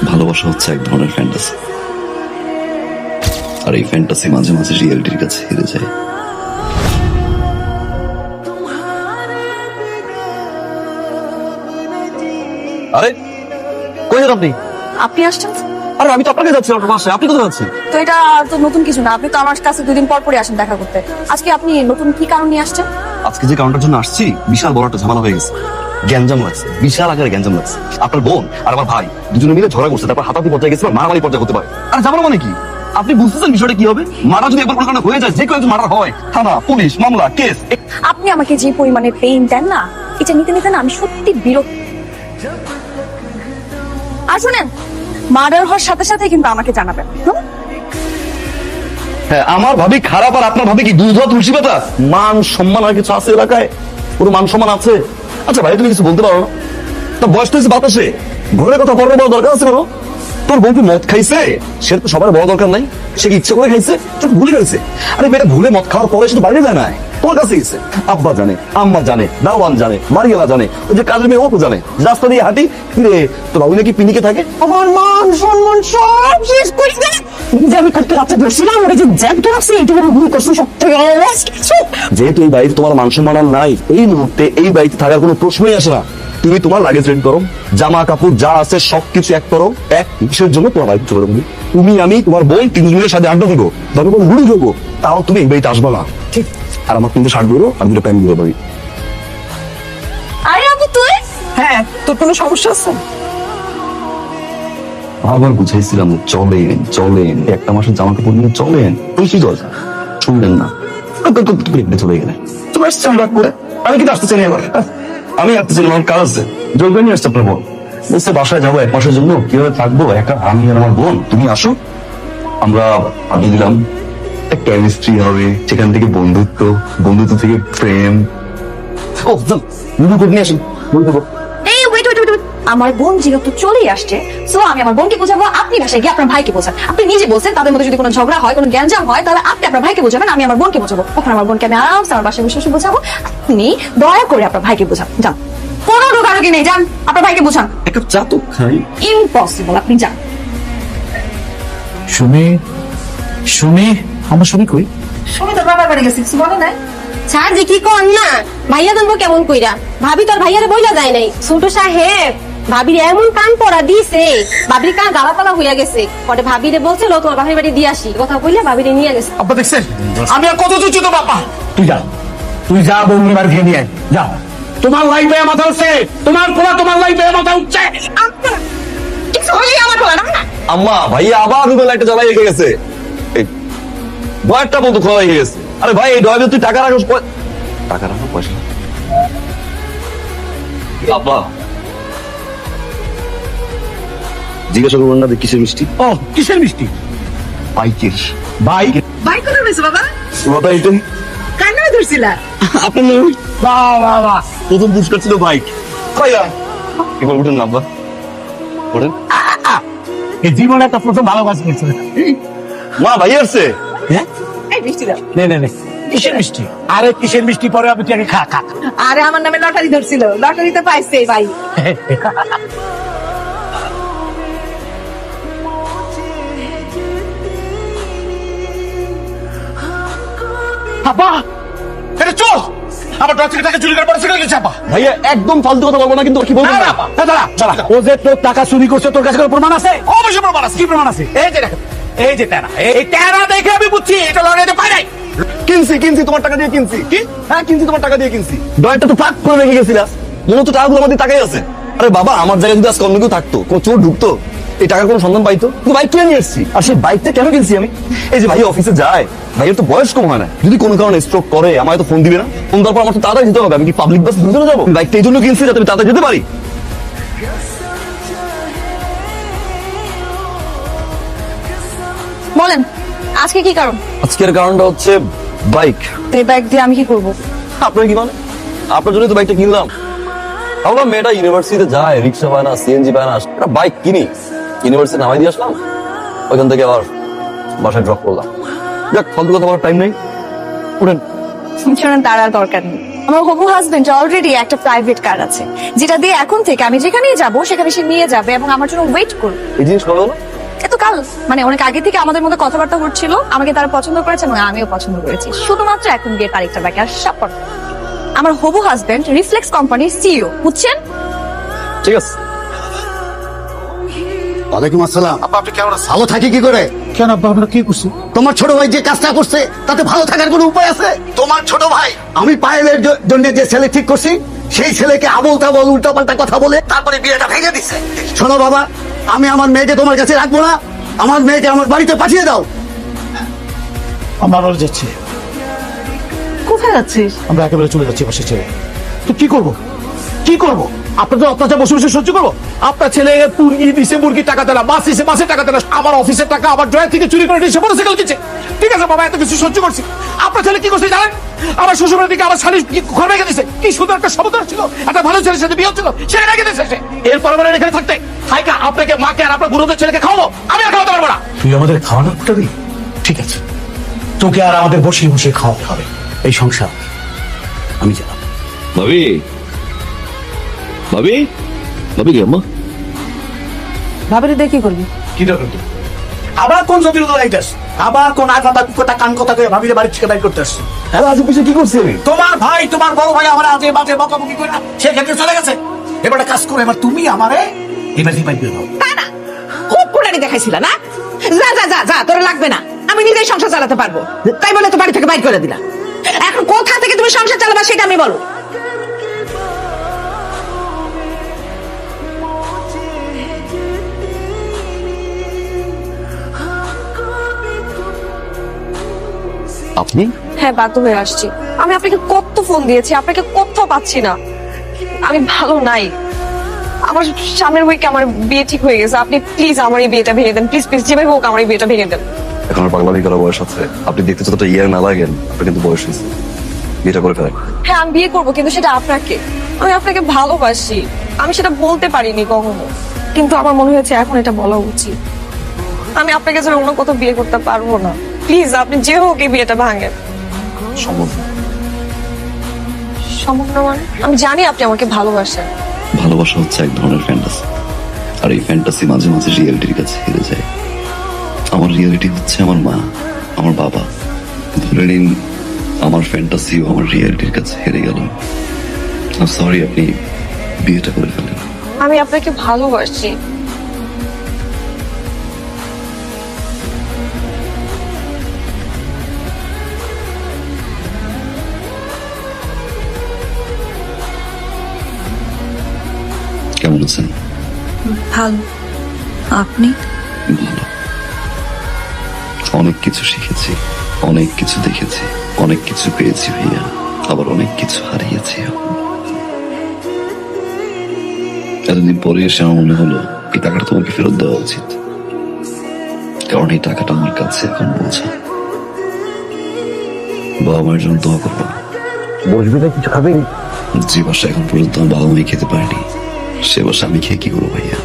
ভালোবাসা হচ্ছে এক ধরনের ফ্যান্টাসি, আর এই ফ্যান্টাসি মাঝে মাঝে রিয়েলিটির কাছে হেরে যায়। আরে কই যান আপনি? আপনি আসছেন? আরে আমি তো আপনাকে যাচ্ছি আপনার বাসায়, আপনি কোথায় যাচ্ছেন? তো এটা তো নতুন কিছু না, আপনি তো আমার কাছে 2 দিন পর পরই আসেন দেখা করতে। আজকে আপনি নতুন কি কারণ নিয়ে আসছেন? আজকে যে কারণটার জন্য আসছি, বিশাল বড় একটা ঝামেলা হয়ে গেছে, গ্যাঞ্জাম লাগছে, বিশাল আকারে গ্যাঞ্জাম লাগছে। আপনার বোন আর আমার ভাই দুজনে মিলে ঝগড়া করছে, তারপর হাতাহাতি পর্যায়ে গেছে, মারামারি পর্যায়ে হতে পারে। আর ঝামেলা মানে কি আপনি বুঝতেছেন বিষয়টা কি হবে? মারা যদি একবার কোনো কারণে হয়ে যায়, যে কেউ একজন মারা হয়, থানা পুলিশ মামলা কেস। আপনি আমাকে যে পরিমাণে পেইন দেন না, এটা নিতে নিতে না আমি সত্যি বিরক্ত। আর শুনেন, মার্ডার হওয়ার সাথে সাথে কিন্তু আমাকে জানাবেন। হ্যাঁ, আমার ভাবি খারাপ আর আপনার ভাবি কি দুধ ভাত তুলসী পাতা? মান সম্মান আর কিছু আছে এলাকায়? পুরো মান সম্মান আছে? আচ্ছা ভাই, তুমি কিছু বলতে পারো না? তো বয়স তো হয়েছে বাতাসে, ঘরের কথা পরে বড় দরকার আছে কোনো? তোর বউ কি মদ খাইছে? সে তো সবার বড় দরকার নাই, সে কি ইচ্ছে করে খাইছে? চোখ ভুলে গেছে। আরে মেয়েটা ভুলে মদ খাওয়ার পরে সে তো বাইরে যায় না, তোর কাছে গেছে। আব্বা জানে, আম্মা জানে, দাওয়ান জানে, মারিয়ালা জানে, ওই যে কাজের মেয়ে ও তো জানে। রাস্তা দিয়ে হাঁটি, কিরে তো বাবু নাকি পিনিকে থাকে? আমার মান সম্মান সব শেষ করে দিলে। যে আমি কালকে রাতে ধরছিলাম, ওরা যে জ্যান্ত আছে, এটা আমি ভুল করছি সব থেকে কিছু। যেহেতু এই বাড়িতে তোমার মান সম্মান আর নাই, এই মুহূর্তে এই বাড়িতে থাকার কোনো প্রশ্নই আসে না। তুমি তোমার লাগেজ রেডি করো, জামা কাপড় যা আছে সবকিছু এক করো। এক কিসের জন্য তোমার বাড়িতে চলে যাবো? তুমি আমি তোমার বোন তিনজনের সাথে আড্ডা দেবো, তারপর ঘুরে দেবো, তাও তুমি এই বাড়িতে আসবো না, ঠিক? আর আমার কিন্তু শার্ট বেরো আর দুটো প্যান্ট দিয়ে পারি। আরে আপু তুই? হ্যাঁ, তোর কোনো সমস্যা আছে? আবার বুঝাইছিলাম চলেন চলেন, একটা মাসের জামা কাপড় নিয়ে চলেন, তুই কি দরকার? শুনলেন না, চলে গেলেন। তুমি আসছেন রাগ করে, আমি কিন্তু আসতে চাই না এবার। আমি আসতে চাই, আমার কাজ আছে। জলদি নিয়ে আসছে আপনার বোন, বলছে বাসায় যাবো 1 মাসের জন্য, কিভাবে থাকবো একা আমি আর আমার বোন, তুমি আসো। আমরা আগে দিলাম, কেমিস্ট্রি হবে, সেখান থেকে বন্ধুত্ব, বন্ধুত্ব থেকে প্রেম। ও নিয়ে আসেন, বলতে এই ওয়েট ওয়েট ওয়েট, আমার বোন যেহেতু চলেই আসছে, সো আমি আমার বোনকে বোঝাবো, আপনি বাসায় গিয়ে আপনার ভাইকে বোঝান। আপনি নিজে বলছেন তাদের মধ্যে যদি কোনো ঝগড়া হয়, কোনো গ্যাঞ্জাম হয়, তাহলে আপনি আপনার ভাইকে বোঝাবেন, আমি আমার বোনকে বোঝাবো। তখন আমার বোনকে আমি আরামসে আমার বাসায় বসে বসে বোঝাবো, আপনি দয়া করে আপনার ভাইকে বোঝান। যান, কোনো ঢোকাঢুকি নেই, যান আপনার ভাইকে বোঝান। এক কাপ চা তো খাই। ইম্পসিবল, আপনি যান। সুমি, সুমি, আমার সুমি কই? শুনি তো বাবার বাড়ি গেছি, কিছু বলে নাই? স্যার যে কি কর না, ভাইয়া জানবো কেমন কইরা? ভাবি তোর ভাইয়ারে বইলা যায় নাই। ছোট সাহেব ভাবির এমন কান পড়া দিছে, ভাবির কান গালাপালা হইয়া গেছে। পরে ভাবিরে বলছিল তোমার বাপের বাড়ি দিয়ে আসি, কথা কইলে ভাবিরে নিয়ে গেছে। আব্বা দেখছেন আমি আর কত তুচ্ছ তো বাবা। তুই যা, তুই যা বৌমনি বাড়ি খেয়ে নিয়ে আয়, যা। তোমার লাইফে মাথা উঠছে, তোমার পোলা তোমার লাইফে মাথা উঠছে। কিছু হইলে আমার বলা না। আম্মা ভাইয়া আবার দুটো লাইটটা জ্বালাই রেখে গেছে, ডয়ারটা বন্ধ খোলা হয়ে গেছে। আরে ভাই এই ডয়ারে তুই টাকা রাখোস, টাকা রাখো পয়সা। আব্বা জিজ্ঞাসা করবেন না কিসের মিষ্টি? ও কিসের মিষ্টি? বাইকের। বাইক? বাইক কোথায় পেয়েছো বাবা? ওটা এটা কার নামে ধরছিলা? আপনার বাহ বাহ বাহ, প্রথম পুরস্কার ছিল বাইক। কইয়া এবার উঠেন না আব্বা, ওঠেন। এই জীবনে একটা প্রথম ভালো কাজ করছে। মা ভাই আসছে। হ্যাঁ, এই মিষ্টি দাও। নে নে নে, কিসের মিষ্টি? আরে কিসের মিষ্টি পরে আমি তুই আগে খা খা। আরে আমার নামে লটারি ধরছিল, লটারিতে পাইছে ভাই। আপা এটা চোর, আমার দশ থেকে টাকা চুরি করে পরে সেখানে গেছে। আপা ভাইয়া একদম ফালতু কথা বলবো না, কিন্তু কি বলবো না। ও যে তোর টাকা চুরি করছে, তোর কাছে কোনো প্রমাণ আছে? অবশ্যই প্রমাণ আছে। কি প্রমাণ আছে? এই যে দেখো, এই যে টেরা, এই টেরা দেখে আমি বুঝছি এটা লড়াইতে পাই নাই। কিনছি কিনছি তোমার টাকা দিয়ে কিনছি। কি? হ্যাঁ কিনছি, তোমার টাকা দিয়ে কিনছি। ডয়ারটা তো ফাঁক করে রেখে গেছিলা, মনে তো টাকাগুলো আমাদের টাকাই আছে। আরে বাবা আমার জায়গায় যদি আজকে অন্য কেউ থাকতো, কোনো চোর ঢুকতো, এই টাকার কোনো সন্ধান পাইতো? তো বাইক কিনে নিয়ে এসেছি। আর সেই বাইকটা কেন কিনছি আমি? এই যে ভাই অফিসে যায়, ভাইয়ের তো বয়স কম হয় না, যদি কোনো কারণে স্ট্রোক করে আমায় তো ফোন দিবে না? ফোন দেওয়ার পর আমার তো তাড়াতাড়ি যেতে হবে। আমি কি পাবলিক বাস ধরে যাবো? বাইকটা এই জন্য কিনছি যাতে আমি তাড়াতাড়ি যেতে পারি। বলেন আজকে কি কারণ? আজকের কারণটা হচ্ছে বাইক। এই ব্যাগ দিয়ে আমি কি করব? আপনার কি মানে? আপনার জন্য তো বাইকটা কিনলাম। ভাবলাম মেয়েটা ইউনিভার্সিটিতে যায়, রিক্সা পায় না, সিএনজি পায় না, একটা বাইক কিনি, ইউনিভার্সিটি নামাই দিয়ে আসলাম, ওইখান থেকে আবার বাসায় ড্রপ করলাম। যাক ফালতু কথা বলার টাইম নেই, উঠেন। তার আর দরকার নেই। আমার হবু হাজবেন্ড অলরেডি একটা প্রাইভেট কার আছে, যেটা দিয়ে এখন থেকে আমি যেখানেই যাব সেখানে সে নিয়ে যাবে এবং আমার জন্য ওয়েট করবে। এই জিনিস ভালো না? এত কাল মানে অনেক আগে থেকে আমাদের মধ্যে কথাবার্তা হচ্ছিল, আমাকে তারা পছন্দ করেছে এবং আমিও পছন্দ করেছি, শুধুমাত্র এখন বিয়ের তারিখটা বাকি আর সব পর। আমার হবু হাজবেন্ড রিফ্লেক্স কোম্পানির সিইও, বুঝছেন? ঠিক আছে। ওয়ালাইকুম আসসালাম। আপা আপনি কেমন আছেন? ভালো থাকি কি করে? কেন আব্বা আমরা কি করছি? তোমার ছোট ভাই যে কাজটা করছে তাতে ভালো থাকার কোনো উপায় আছে? তোমার ছোট ভাই আমি পায়েলের জন্য যে ছেলে ঠিক করছি সেই ছেলেকে আবল তাবল উল্টা পাল্টা কথা বলে তারপরে বিয়েটা ভেঙে দিচ্ছে। শোনো বাবা, আমি আমার মেয়েকে তোমার কাছে রাখবো না, আমার মেয়েকে আমার বাড়িতে পাঠিয়ে দাও। আমরা রোজ যাচ্ছি, কোথায় যাচ্ছিস? আমরা একেবারে চলে যাচ্ছি বাসে ছেড়ে। তো কি করব? কি করব? আপনাদের অত্যাচার বসে বসে সহ্য করবো? আপনার ছেলে মুরগি দিছে, মুরগির টাকা দেনা, মাছ দিছে, মাছের টাকা দেনা, আমার অফিসের টাকা আমার ড্রয়ার থেকে চুরি করে নিয়েছে, মোটরসাইকেল কিনছে। ঠিক আছে বাবা, এত কিছু সহ্য করছি। আপনার ছেলে কি করছে জানেন? আমার শ্বশুরের দিকে আমার শালি ঘর ভেঙে দিছে। কি সুন্দর একটা সমুদ্র ছিল, একটা ভালো ছেলের সাথে বিয়ে হচ্ছিল, সেটা রেখে দিয়েছে সে। এরপর মানে এখানে থাকতে হাইকা আপনাকে মাকে আর আপনার বুড়োদের ছেলেকে খাওয়াবো, আমি আর খাওয়াতে পারবো না। তুই আমাদের খাওয়ানোর করবি? ঠিক আছে, তোকে আর আমাদের বসিয়ে বসিয়ে খাওয়াতে হবে। এই সংসার আমি জানাব। ভাবি ভাবি ভাবি কি আম্মা? ভাবিরে দিয়ে কি করবি? কি দরকার তোর? আবার কোন জটিলতা লাইটাস? আবার কোন আগাতা কথা কান কথা করে ভাবিরে বাড়ি থেকে বাইর করতে আসছে? হ্যাঁ আজ পিছনে কি করছে? তোমার ভাই, তোমার বড় ভাই আমার আজে বাজে বকাবকি করে না সেক্ষেত্রে চলে গেছে। এবার একটা কাজ করে, এবার তুমি আমারে এবার বাইর করে দাও। তা না, খুব কুড়ানি দেখাইছিল না? যা যা যা যা, তোর লাগবে না, আমি নিজেই সংসার চালাতে পারবো। তাই বলে তো বাড়ি থেকে বাইর করে দিলা। এখন কোথা থেকে তুমি সংসার চালাবা সেটা আমি বলো। আপনি? হ্যাঁ, বাধ্য হয়ে আসছি। আমি আপনাকে কত ফোন দিয়েছি, আপনাকে কোথাও পাচ্ছি না। আমি ভালো নাই। আমার সামনের উইকে আমার বিয়ে ঠিক হয়ে গেছে, আপনি প্লিজ আমার এই বিয়েটা ভেঙে দেন, প্লিজ প্লিজ, যেভাবে হোক আমার এই বিয়েটা ভেঙে দেন। এখন আর পাগলামি করার বয়স আছে? আপনি দেখতে যতটা ইয়ার না লাগেন, আপনার কিন্তু বয়স হয়েছে, বিয়েটা করে ফেলেন। হ্যাঁ আমি বিয়ে করবো, কিন্তু সেটা আপনাকে। আমি আপনাকে ভালোবাসি, আমি সেটা বলতে পারিনি কখনো, কিন্তু আমার মনে হয়েছে এখন এটা বলা উচিত। আমি আপনাকে ছাড়া অন্য কোথাও বিয়ে করতে পারবো না, প্লিজ আপনি যে হোক এই বিয়েটা ভাঙেন। সম্ভব না। সম্ভব না মানে? আমি জানি আপনি আমাকে ভালোবাসেন। ভালোবাসা হচ্ছে এক ধরনের ফ্যান্টাসি, আর এই ফ্যান্টাসি মাঝে মাঝে রিয়েলিটির কাছে হেরে যায়। আমার রিয়েলিটি হচ্ছে আমার মা, আমার বাবা। ধরে নিন আমার ফ্যান্টাসিও আমার রিয়েলিটির কাছে হেরে গেল। সরি, আপনি বিয়েটা করে ফেলেন। আমি আপনাকে ভালোবাসি। কেমন আছেন? ভালো। আপনি? ভালো। অনেক কিছু শিখেছি, অনেক কিছু দেখেছি, অনেক কিছু পেয়েছি ভাইয়া, আবার অনেক কিছু হারিয়েছি। এতদিন পরে এসে আমার মনে হলো এই টাকাটা তোমাকে ফেরত দেওয়া উচিত, কারণ এই টাকাটা আমার কাছে এখন বোঝা। বাবা মায়ের জন্য দোয়া করবো। বসবি না, কিছু খাবি? যে বাসা এখন পর্যন্ত আমার বাবা মাই খেতে পারেনি, সে বাসা আমি খেয়ে কি করবো ভাইয়া?